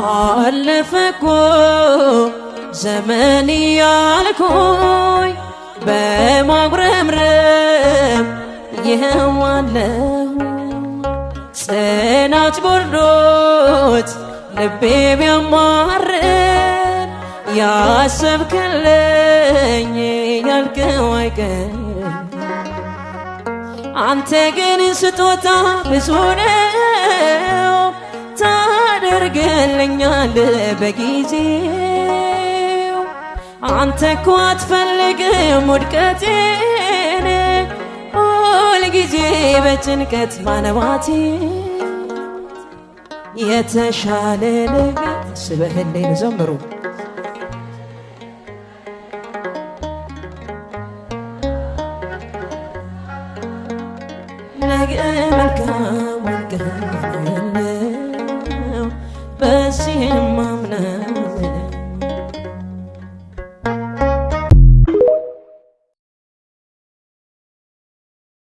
አለፈኮ ዘመን ያልኩኝ በማጉረምረም ይኸዋለሁ ጽናት ጎርዶት ልቤ ቢያማርር ያሰብክልኝ ያልከው አይቀር አንተ ግን ስጦታ ብዙ ነው ታደርግልኛለህ በጊዜው አንተ እኮ አትፈልግም ውድቀቴን ሁልጊዜ በጭንቀት ማነባቴ የተሻለ ነገር ስበህልኝ ዘምሩ ነገ መልካም ቀን ነው በዚህማ